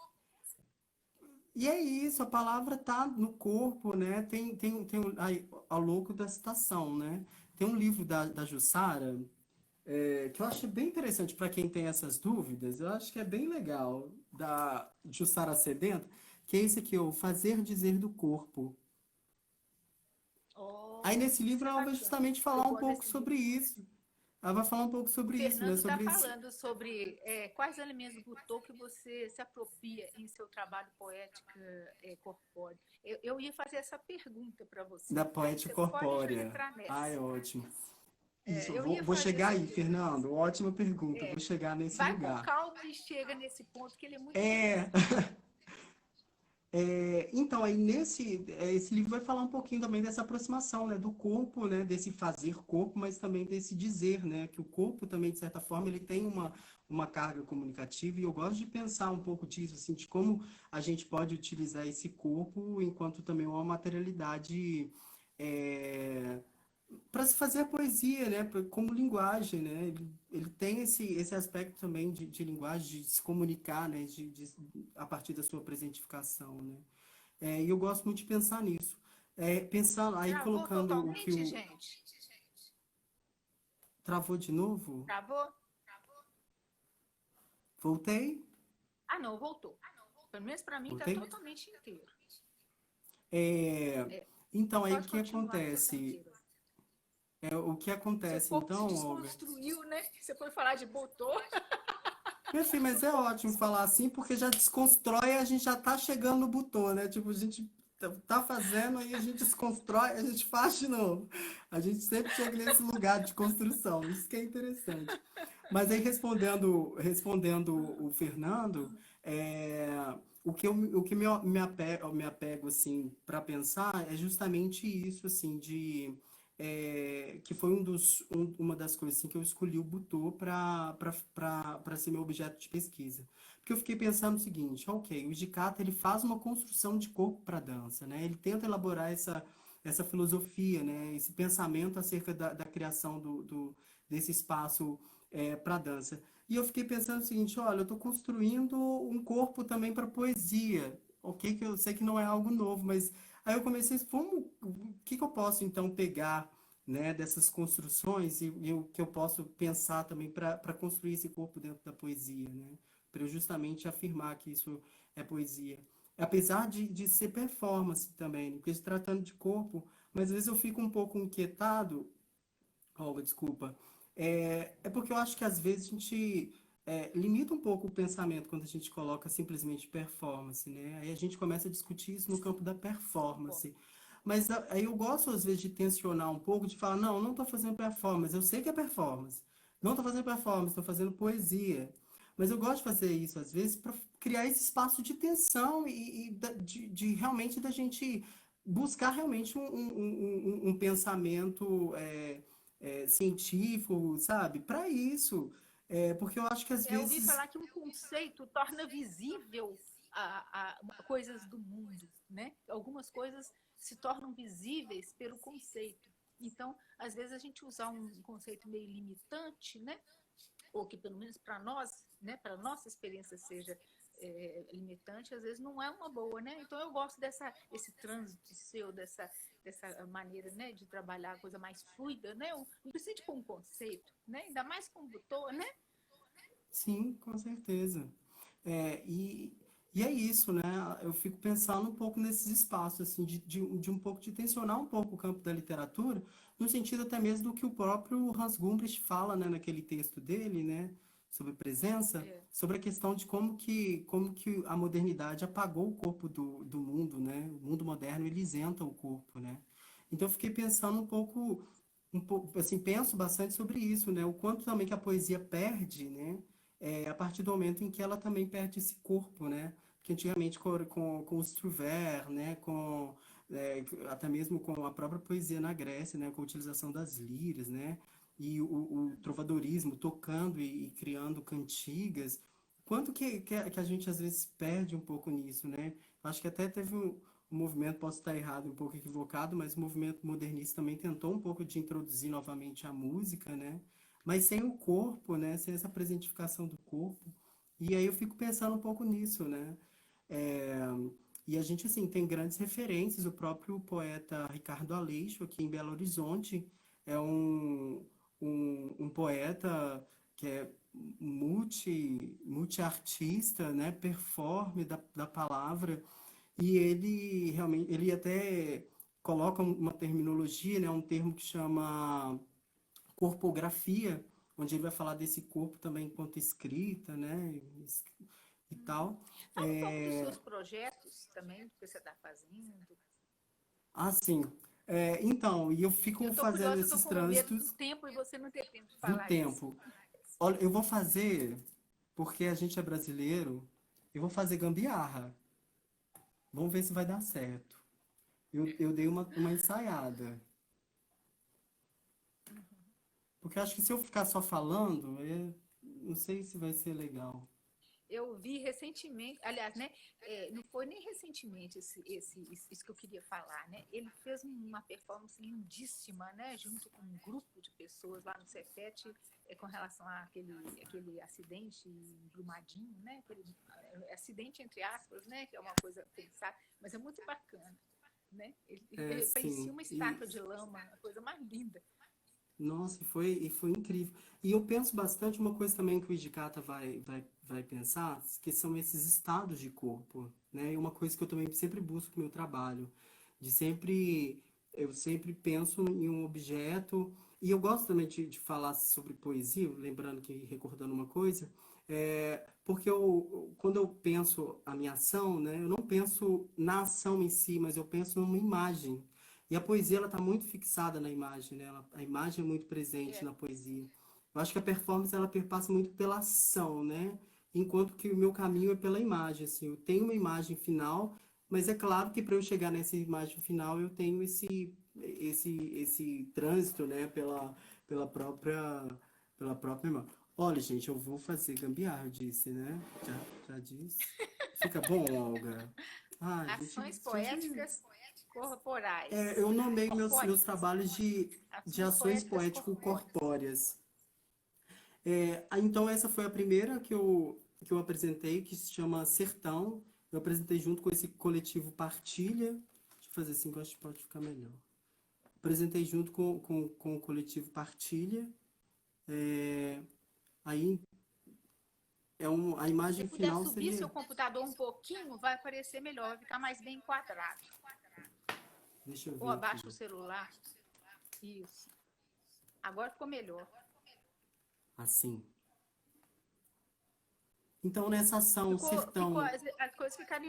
e é isso, a palavra tá no corpo, né? Aí, ao louco da citação, né? Tem um livro da Jussara, que eu acho bem interessante para quem tem essas dúvidas, eu acho que é bem legal, da Jussara Sedenta, que é esse aqui, o Fazer Dizer do Corpo. Aí Oh, nesse isso livro é ela vai bacana. justamente Eu falar um gosto pouco desse sobre livro. isso. Ela vai falar um pouco O sobre isso, né? Fernando está Sobre esse... falando sobre quais elementos do Butô que você se apropria em seu trabalho poético corpóreo. Eu ia fazer essa pergunta para Da você. Aí poética você pode já corpórea. entrar Ah, é nessa. ótimo. Isso, eu Eu vou, ia vou fazer chegar essa aí, pergunta. Fernando. Ótima pergunta. Vou chegar nesse Vai com lugar. calma e chega nesse ponto que ele é muito É, interessante. então, aí esse livro vai falar um pouquinho também dessa aproximação, né, do corpo, né, desse fazer corpo, mas também desse dizer, né, que o corpo também, de certa forma, ele tem uma carga comunicativa, e eu gosto de pensar um pouco disso, assim, de como a gente pode utilizar esse corpo enquanto também uma materialidade, para se fazer a poesia, né, como linguagem, né, ele tem esse aspecto também de linguagem, de se comunicar, né, a partir da sua presentificação, né. E eu gosto muito de pensar nisso. Pensando, aí Travou colocando o que totalmente, o... gente? Travou de novo? Travou? Voltei? Ah, não, voltou. Pelo menos para mim está Voltei? totalmente inteiro. É, É, então, aí o pode que continuar que está acontece? inteiro. O que Seu acontece corpo se então, Olga? desconstruiu, né? Você foi falar de botô. Meu filho, mas é ótimo falar assim, porque já desconstrói e a gente já tá chegando no botão, né? Tipo, a gente tá fazendo, aí a gente desconstrói, a gente faz de novo. A gente sempre chega nesse lugar de construção, isso que é interessante. Mas aí respondendo o Fernando, é, o que me apego assim para pensar é justamente isso assim que foi uma das coisas assim, que eu escolhi o Butô para ser meu objeto de pesquisa. Porque eu fiquei pensando o seguinte, ok, o Hijikata ele faz uma construção de corpo para dança, né? Ele tenta elaborar essa filosofia, né? Esse pensamento acerca da criação desse espaço para dança. E eu fiquei pensando o seguinte, olha, eu estou construindo um corpo também para poesia. Ok, que eu sei que não é algo novo, mas aí eu comecei, o que eu posso então pegar, né, dessas construções e o que eu posso pensar também para construir esse corpo dentro da poesia, né? Para eu justamente afirmar que isso é poesia. Apesar de ser performance também, né? Porque se tratando de corpo, mas às vezes eu fico um pouco inquietado. Olga, desculpa. É porque eu acho que às vezes a gente limita um pouco o pensamento quando a gente coloca simplesmente performance, né? Aí a gente começa a discutir isso no campo da Concordo. performance. Mas aí eu gosto às vezes de tensionar um pouco, de falar, não, não estou fazendo performance, eu sei que é performance. Não estou fazendo performance, estou fazendo poesia. Mas eu gosto de fazer isso às vezes para criar esse espaço de tensão de realmente da gente buscar realmente um pensamento científico, sabe? Para isso. Porque eu acho que às Eu ouvi vezes. falar que um conceito torna visível coisas do mundo, né? Algumas coisas se tornam visíveis pelo conceito. Então, às vezes a gente usar um conceito meio limitante, né? Ou que pelo menos para nós, né, para nossa experiência seja limitante, às vezes não é uma boa, né? Então eu gosto esse trânsito seu, dessa maneira, né, de trabalhar a coisa mais fluida, né? Não precisa de pôr um conceito, né? Ainda mais com o botão, né? Sim, com certeza. É, e, e é isso, né? Eu fico pensando um pouco nesses espaços, assim, de um pouco de tensionar um pouco o campo da literatura, no sentido até mesmo do que o próprio Hans Gumbrich fala, né, naquele texto dele, né, sobre presença, É, sobre a questão de como que a modernidade apagou o corpo do mundo, né? O mundo moderno, ele isenta o corpo, né? Então eu fiquei pensando um pouco, assim, penso bastante sobre isso, né? O quanto também que a poesia perde, né? A partir do momento em que ela também perde esse corpo, né? Porque antigamente com os Trouvères, né? Até mesmo com a própria poesia na Grécia, né? Com a utilização das liras, né? E o trovadorismo tocando e criando cantigas. Quanto que a gente às vezes perde um pouco nisso, né? Acho que até teve um movimento, posso estar errado, um pouco equivocado, mas o movimento modernista também tentou um pouco de introduzir novamente a música, né? Mas sem o corpo, né? Sem essa presentificação do corpo. E aí eu fico pensando um pouco nisso, né? É, e a gente, assim, tem grandes referências. O próprio poeta Ricardo Aleixo, aqui em Belo Horizonte, é um poeta que é multi-artista, né? Performe da palavra. E ele realmente, ele até coloca uma terminologia, né? Um termo que chama corpografia, onde ele vai falar desse corpo também enquanto escrita, né, e tal. fala um pouco dos É, seus projetos também, do que você está fazendo. assim, então, e eu Eu fico estou fazendo curiosa, eu estou esses com medo do trânsitos tempo e você não ter tempo de do falar isso. tempo. Olha, eu vou fazer, porque a gente é brasileiro, eu vou fazer gambiarra. Vamos ver se vai dar certo. Eu dei uma ensaiada. Porque eu acho que se eu ficar só falando, não sei se vai ser legal. Eu vi recentemente, aliás, né, não foi nem recentemente isso que eu queria falar, né? Ele fez uma performance lindíssima, né, junto com um grupo de pessoas lá no Cefete, com relação àquele acidente em Brumadinho, né? Aquele acidente entre aspas, né, que é uma coisa pensada, mas é muito bacana, né? Ele parecia Sim. uma estátua de lama, a coisa mais linda. Nossa, foi incrível. E eu penso bastante uma coisa também que o Idicata vai pensar, que são esses estados de corpo, né? E uma coisa que eu também sempre busco no meu trabalho, eu sempre penso em um objeto, E eu gosto também de falar sobre poesia, lembrando que, recordando uma coisa, porque quando eu penso a minha ação, né, eu não penso na ação em si, mas eu penso numa imagem. E a poesia, ela está muito fixada na imagem, né? A imagem é muito presente É, na poesia. Eu acho que a performance, ela perpassa muito pela ação, né? Enquanto que o meu caminho é pela imagem, assim. Eu tenho uma imagem final, mas é claro que para eu chegar nessa imagem final, eu tenho esse trânsito, né, pela pela própria irmã. Olha, gente, eu vou fazer gambiarra, eu disse, né? Já disse. Fica bom, Olga? Ah, ações a gente, poéticas corporais. eu nomei meus Corpóreas. trabalhos de Ações ações poéticas corpóreas. poético-corpóreas. Então, essa foi a primeira que eu apresentei, que se chama Sertão. Eu apresentei junto com esse coletivo Partilha. Deixa eu fazer assim que eu acho que pode ficar melhor. Apresentei junto com o coletivo Partilha. É, aí a Se você imagem puder final subir seria. seu computador um pouquinho, vai aparecer melhor, vai ficar mais bem enquadrado. Deixa eu Ou ver abaixa o aqui. celular. Isso. Agora ficou melhor. Assim. Então, nessa ação, Ficou, Sertão. as coisas ficaram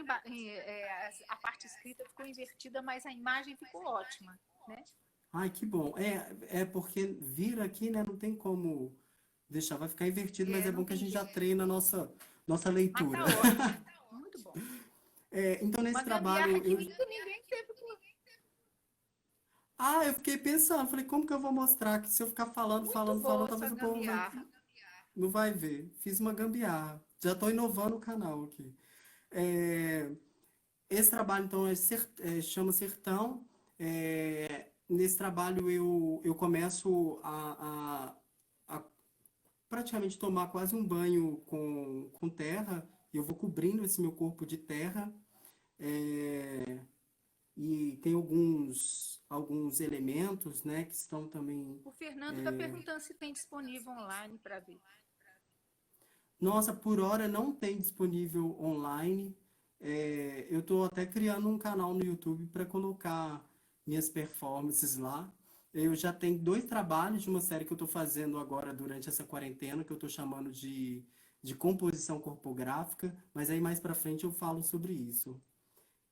a parte escrita ficou invertida, mas a imagem ficou ótima, né? Ai, que bom. É porque vira aqui, né? Não tem como deixar, vai ficar invertido, mas É, é não bom que a tem gente já jeito. treina a nossa Mas leitura. tá ótimo. Muito bom. Então, nesse Uma gambiarra trabalho, que ninguém teve. eu fiquei pensando, falei, como que eu vou mostrar que se eu ficar Muito falando, boa essa talvez o povo gambiarra. não vai ver. Fiz uma gambiarra. Já estou inovando o canal aqui. É, esse trabalho, então, chama Sertão. Nesse trabalho, eu começo a praticamente tomar quase um banho com terra. Eu vou cobrindo esse meu corpo de terra. É, e tem alguns elementos, né, que estão também. O Fernando está perguntando se tem disponível online para ver. Nossa, por hora não tem disponível online. Eu estou até criando um canal no YouTube para colocar minhas performances lá. Eu já tenho 2 trabalhos de uma série que eu estou fazendo agora durante essa quarentena, que eu estou chamando de composição corpográfica, mas aí mais para frente eu falo sobre isso.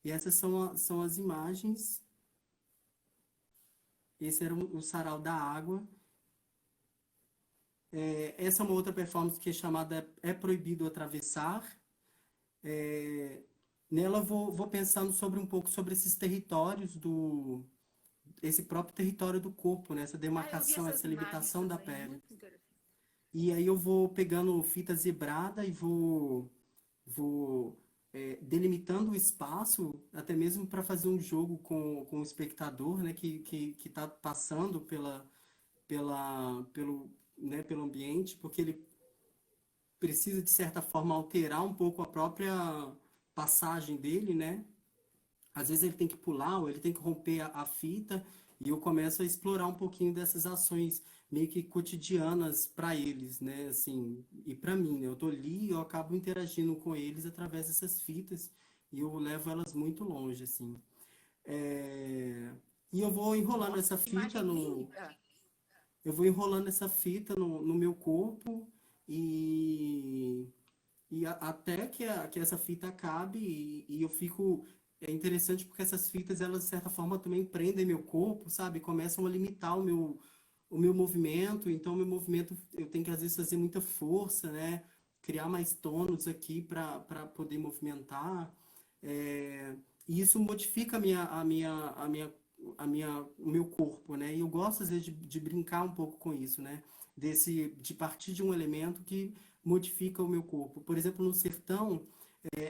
E essas são as imagens. Esse era o Sarau da Água. Essa é uma outra performance que é chamada É Proibido Atravessar. É, Nela vou pensando sobre um pouco sobre esses territórios esse próprio território do corpo, né? Essa Ah, eu vi demarcação, essas essa imagens limitação da também, pele. muito interessante. E aí eu vou pegando fita zebrada e vou delimitando o espaço, até mesmo para fazer um jogo com o espectador, né? Que está passando pelo ambiente, porque ele precisa, de certa forma, alterar um pouco a própria passagem dele, né? Às vezes ele tem que pular ou ele tem que romper a fita e eu começo a explorar um pouquinho dessas ações meio que cotidianas para eles, né? Assim, e para mim, né? Eu tô ali e eu acabo interagindo com eles através dessas fitas e eu levo elas muito longe, assim. É, E eu vou enrolando Nossa, essa que fita imagem no, linda! eu vou enrolando essa fita no meu corpo e até que essa fita acabe e eu fico. É interessante porque essas fitas, elas, de certa forma, também prendem meu corpo, sabe? Começam a limitar o meu movimento. Então, o meu movimento, eu tenho que, às vezes, fazer muita força, né? Criar mais tônus aqui para poder movimentar. E isso modifica o meu corpo, né? E eu gosto, às vezes, de brincar um pouco com isso, né? De partir de um elemento que modifica o meu corpo. Por exemplo, no sertão,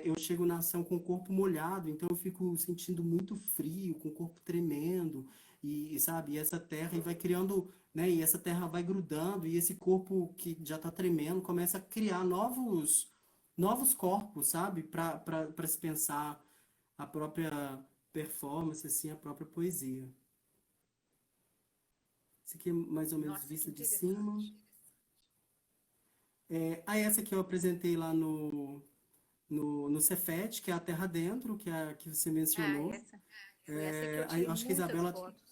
eu chego na ação com o corpo molhado, então eu fico sentindo muito frio, com o corpo tremendo, sabe, e essa terra e vai criando, né, e essa terra vai grudando, e esse corpo que já está tremendo começa a criar novos corpos, sabe, para se pensar a própria performance, assim, a própria poesia. Isso aqui é mais ou menos Nossa, que vista de cima. interessante. Essa que eu apresentei lá no Cefet, que é a Terra Dentro, que é a que você Ah, mencionou. essa. Foi essa que eu tirei Acho que a muitas Isabela, fotos.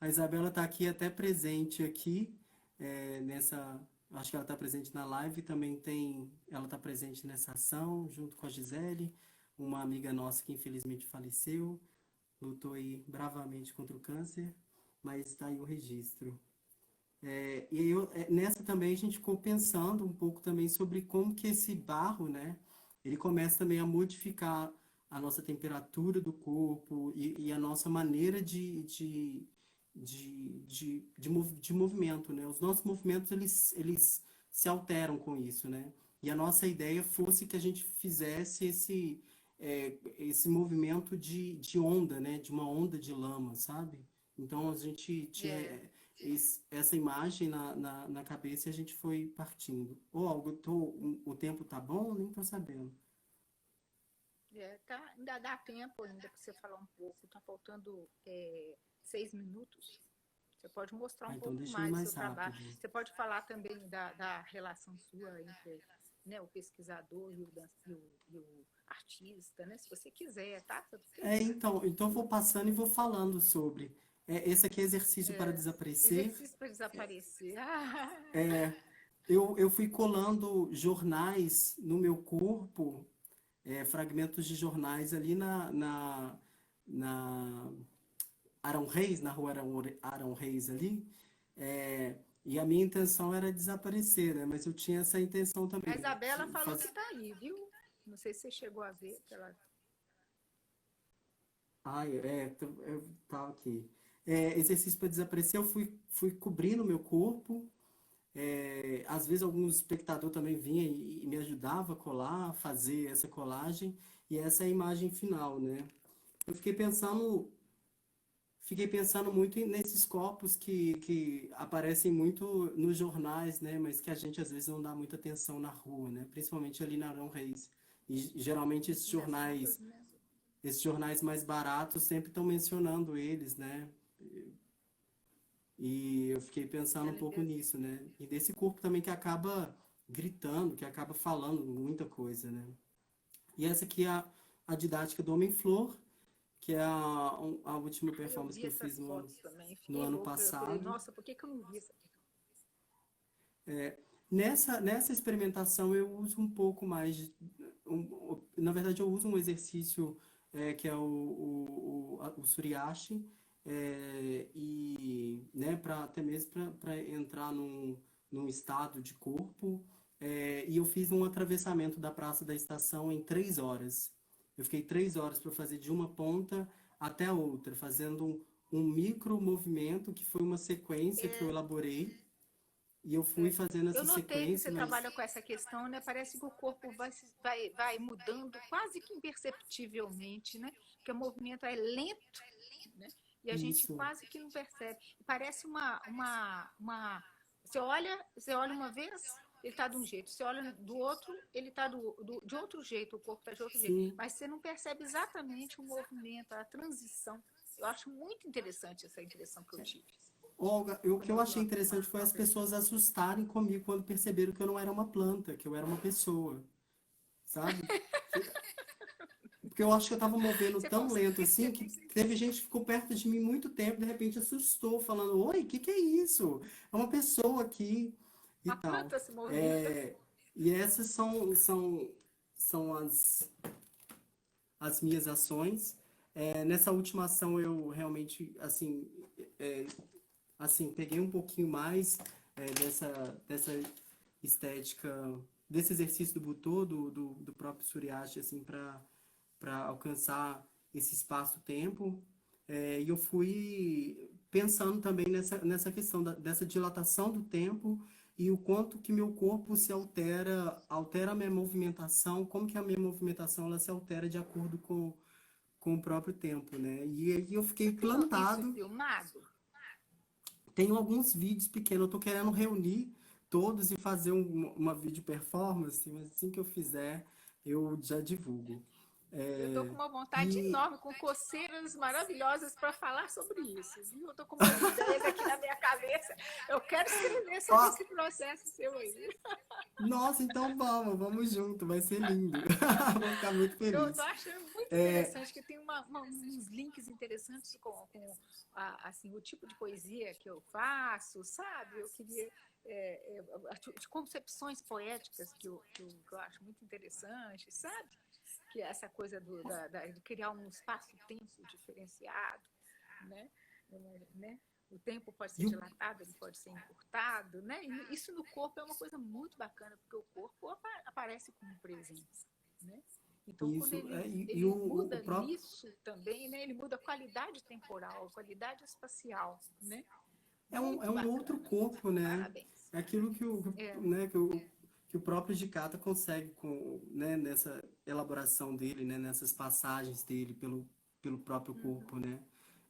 A Isabela está aqui até presente aqui, nessa, acho que ela está presente na live, também ela está presente nessa ação, junto com a Gisele, uma amiga nossa que infelizmente faleceu, lutou aí bravamente contra o câncer, mas está aí o registro. Nessa também a gente ficou pensando um pouco também sobre como que esse barro, né, ele começa também a modificar a nossa temperatura do corpo e a nossa maneira de movimento, né? Os nossos movimentos, eles se alteram com isso, né? E a nossa ideia fosse que a gente fizesse esse movimento de onda, né? De uma onda de lama, sabe? Então a gente tinha É, essa imagem na cabeça e a gente foi partindo. Ô, Olga, o tempo tá bom? Nem tô sabendo. tá, ainda dá tempo ainda para você falar um pouco. Está faltando 6 minutos. Você pode mostrar Ah, um então pouco deixa eu ir mais do seu mais trabalho. rápido. Você pode falar também da relação sua entre, né, o pesquisador e o artista, né? Se você quiser, tá? Tudo bem? Então eu vou passando e vou falando sobre. Esse aqui é exercício para desaparecer. Exercício para desaparecer. Ah, Eu fui colando jornais no meu corpo, fragmentos de jornais ali na Arão Reis, na rua Arão Reis ali. E a minha intenção era desaparecer, né? Mas eu tinha essa intenção a também. Isabela falou que tá aí, viu? Não sei se você chegou a ver. Ai, eu tava aqui. Exercício para desaparecer, eu fui cobrindo o meu corpo. Às vezes algum espectador também vinha e me ajudava a colar, fazer essa colagem. E essa é a imagem final, né? Eu fiquei pensando muito nesses corpos que aparecem muito nos jornais, né? Mas que a gente às vezes não dá muita atenção na rua, né? Principalmente ali na Arão Reis. E geralmente Nas ruas, né? esses jornais mais baratos sempre estão mencionando eles, né? E eu fiquei pensando um Ela pouco ainda- nisso, né? E desse corpo também que acaba gritando, que acaba falando muita coisa, né? E essa aqui é a didática do Homem-Flor, que é a última Eu performance vi que eu essas fiz fotos também, no fiquei ano louca. Eu falei, passado. nossa, por que eu não vi isso? Nessa experimentação eu uso um pouco mais, na verdade eu uso um exercício que é o Suriashi, e né, até mesmo para entrar num estado de corpo, e eu fiz um atravessamento da Praça da Estação em 3 horas. Eu fiquei 3 horas para fazer de uma ponta até a outra, fazendo um micro movimento que foi uma sequência que eu É, elaborei e eu fui fazendo eu essa notei que você sequência, mas trabalha com essa questão, né? Parece que o corpo vai mudando quase que imperceptivelmente, né? Porque o movimento é lento, né? E a gente isso. quase que não percebe. Parece você olha uma vez, ele está de um jeito. Você olha do outro, ele está de outro jeito, o corpo está de outro jeito. Sim. Mas você não percebe exatamente o movimento, a transição. Eu acho muito interessante essa impressão que eu tive Olga, o que quando eu eu vi achei interessante foi uma as pessoas performance. assustarem comigo quando perceberam que eu não era uma planta, que eu era uma pessoa, sabe? Porque eu acho que eu tava movendo Você tão lento consegue. assim que teve gente que ficou perto de mim muito tempo, de repente assustou, falando: Oi, o que é isso? É uma pessoa aqui e A tal. planta se movimenta. É, e essas são as minhas ações. Nessa última ação eu realmente, é, peguei um pouquinho mais dessa estética, desse exercício do Butô, do próprio Suriashi, assim, para alcançar esse espaço-tempo. E eu fui pensando também nessa questão dessa dilatação do tempo e o quanto que meu corpo se altera a minha movimentação, como que a minha movimentação ela se altera de acordo com o próprio tempo, né? E aí eu fiquei Você tem isso plantado. filmado? Tenho alguns vídeos pequenos, eu tô querendo reunir todos e fazer uma vídeo performance, mas assim que eu fizer, eu já divulgo. Eu estou com uma vontade E, enorme, com coceiras maravilhosas para falar sobre isso. Viu? Eu estou com umas ideias aqui na minha cabeça. Eu quero escrever sobre ó, esse processo seu aí. nossa, então vamos junto, vai ser lindo. Vou ficar muito Eu estou feliz. achando muito É, interessante, que tem uns links interessantes com assim, o tipo de poesia que eu faço, sabe? Eu queria de concepções poéticas que eu acho muito interessante, sabe? Que é essa coisa de criar um espaço-tempo diferenciado, né? né? O tempo pode ser e o dilatado, ele pode ser encurtado, né? E isso no corpo é uma coisa muito bacana, porque o corpo aparece como presença, né? Então, quando Isso, e ele o muda próprio. nisso também, né? Ele muda a qualidade temporal, a qualidade espacial, né? É Muito um outro bacana. corpo, né? Parabéns. É aquilo É. né, que o próprio Gicata consegue com, né, nessa elaboração dele, né, nessas passagens dele pelo próprio corpo, né?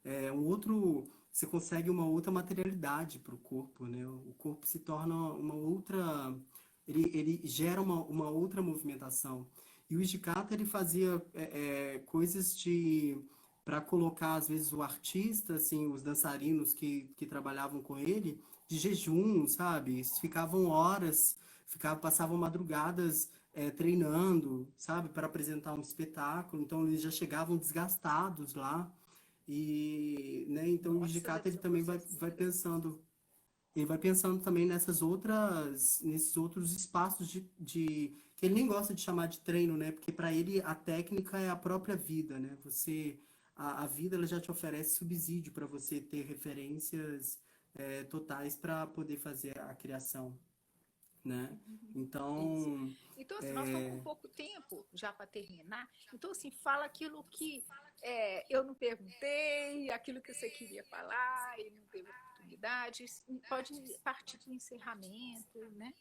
É um outro, você consegue uma outra materialidade para o corpo, né? O corpo se torna uma outra, ele gera uma outra movimentação. E o Gicata, ele fazia coisas de para colocar, às vezes, o artista, assim, os dançarinos que trabalhavam com ele, de jejum, sabe? Eles ficavam horas, passavam madrugadas treinando, sabe? Para apresentar um espetáculo. Então, eles já chegavam desgastados lá. E, né, então, o Nossa, Jicata, deve ele ser um também processo estressante. ele vai pensando também nesses outros espaços que ele nem gosta de chamar de treino, né? Porque para ele a técnica é a própria vida, né? A vida ela já te oferece subsídio para você ter referências totais para poder fazer a criação, né? Isso. Então, Então, assim, nós estamos com pouco tempo já para terminar. Então, assim, fala aquilo que eu não perguntei, aquilo que você queria falar e não teve oportunidade. Pode partir do encerramento, né?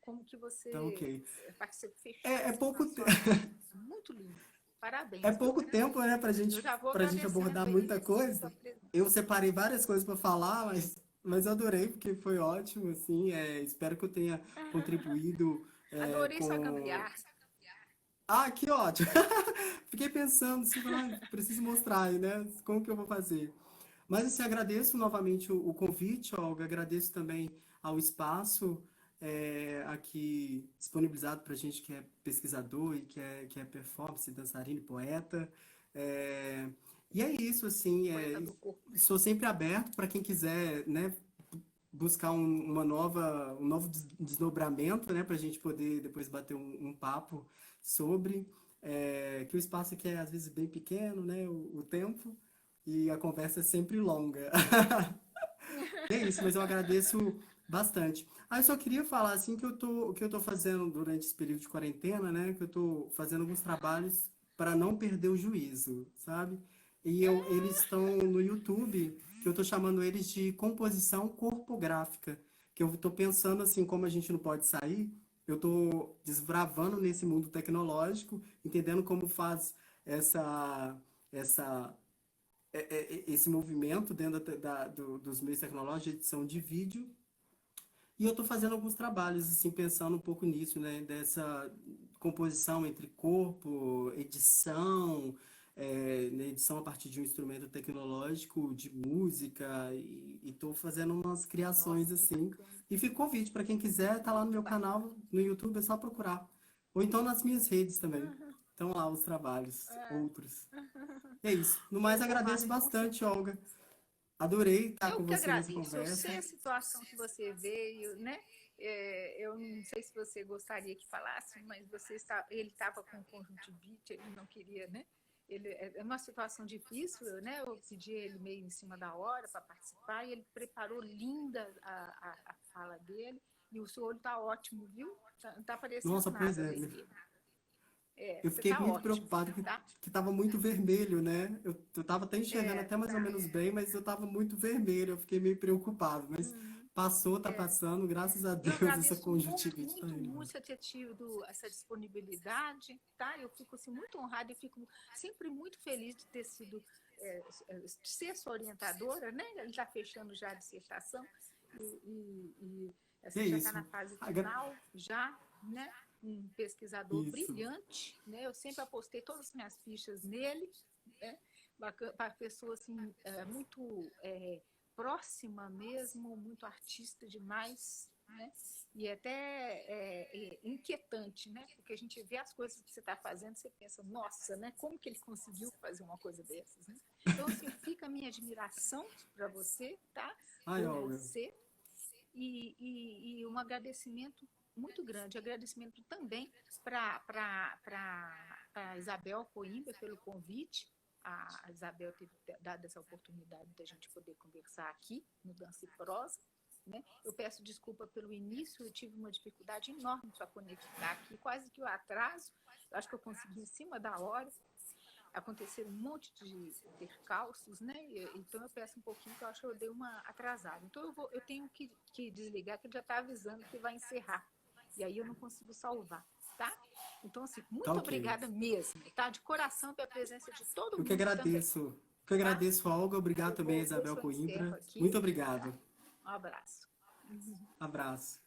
Como que então, você ok. participou, fechar É, é esse pouco, nosso assunto. Muito lindo. é Parabéns, viu? pouco tempo, né, Eu já vou pra gente abordar agradecendo muita aí sua coisa. presença. Eu separei várias coisas para falar, mas eu adorei, porque foi ótimo, assim, espero que eu tenha contribuído Adorei sua com... gambiarra. Ah, que ótimo! Fiquei pensando, assim, preciso mostrar aí, né, como que eu vou fazer. Mas, assim, agradeço novamente o convite, Olga, agradeço também ao espaço aqui disponibilizado para a gente que é pesquisador e que é performance, dançarino e poeta. É, e é isso, assim, Poeta do corpo. estou sempre aberto para quem quiser, né, buscar um novo desdobramento, né, para a gente poder depois bater um papo sobre, que o espaço aqui é às vezes bem pequeno, né, o tempo, e a conversa é sempre longa. É isso, mas eu agradeço bastante. Ah, eu só queria falar assim que eu tô fazendo durante esse período de quarentena, né? Que eu tô fazendo alguns trabalhos para não perder o juízo, sabe? Eles estão no YouTube, que eu tô chamando eles de composição corpográfica, que eu tô pensando assim, como a gente não pode sair, eu tô desbravando nesse mundo tecnológico, entendendo como faz essa esse movimento dentro dos meios tecnológicos de edição de vídeo. E eu estou fazendo alguns trabalhos, assim, pensando um pouco nisso, né? Dessa composição entre corpo, edição, né, edição a partir de um instrumento tecnológico, de música, e estou fazendo umas criações, Nossa, que assim. bacana. E fica o convite para quem quiser, tá lá no Muito meu bacana. canal, no YouTube, é só procurar. Ou então nas minhas redes também. Uhum. Estão lá os trabalhos, É. outros. É isso. No mais, Ô, agradeço Márcio, com bastante, certeza. Olga. Adorei estar Eu com que você nessa agradeço. Eu sei conversa. a situação que você veio, né? Eu não sei se você gostaria que falasse, mas ele estava com conjuntivite, ele não queria, né? Ele é uma situação difícil, né? Eu pedi ele meio em cima da hora para participar e ele preparou linda a fala dele. E o seu olho está ótimo, viu? Não tá aparecendo Nossa, pois nada é. vermelho. Eu Você fiquei está muito ótimo, preocupado tá? que estava muito vermelho, né? Eu estava até enxergando até mais ou Tá. menos bem, mas eu estava muito vermelho. Eu fiquei meio preocupado, mas Uhum. passou, tá É. passando. Graças a Eu Deus, essa agradeço muito, conjuntivite tá muito, indo muito embora. você ter tido essa disponibilidade, tá? Eu fico assim, muito honrada e fico sempre muito feliz de ter sido, de ser sua orientadora, né? Ele está fechando já a dissertação e E é assim, já está na isso. fase Agra- final, já, né? um pesquisador Isso. brilhante, né? Eu sempre apostei todas as minhas fichas nele, né? Para pessoa assim, muito próxima mesmo, muito artista demais, né? E até inquietante, né? Porque a gente vê as coisas que você está fazendo, você pensa, nossa, né? Como que ele conseguiu fazer uma coisa dessas, né? Então, assim, fica a minha admiração para você, tá? Ai, Por Olga. você. E um agradecimento muito grande. Agradecimento também para a Isabel Coimbra pelo convite. A Isabel teve dado essa oportunidade da gente poder conversar aqui no Dança e Prosa, né? Eu peço desculpa pelo início, eu tive uma dificuldade enorme para conectar aqui, quase que o atraso. Eu acho que eu consegui em cima da hora. Aconteceram um monte de percalços, né? Então eu peço um pouquinho, que eu acho que eu dei uma atrasada. Então eu tenho que desligar, que ele já está avisando que vai encerrar. E aí eu não consigo salvar, tá? Então, assim, Tá muito ok. obrigada mesmo, tá? De coração pela presença de todo Eu que mundo também, agradeço. Eu que tá? agradeço, Olga. Obrigado Eu também, vou ver se Isabel eu encerro Coimbra. aqui, Muito tá? obrigado. Um abraço. Abraço.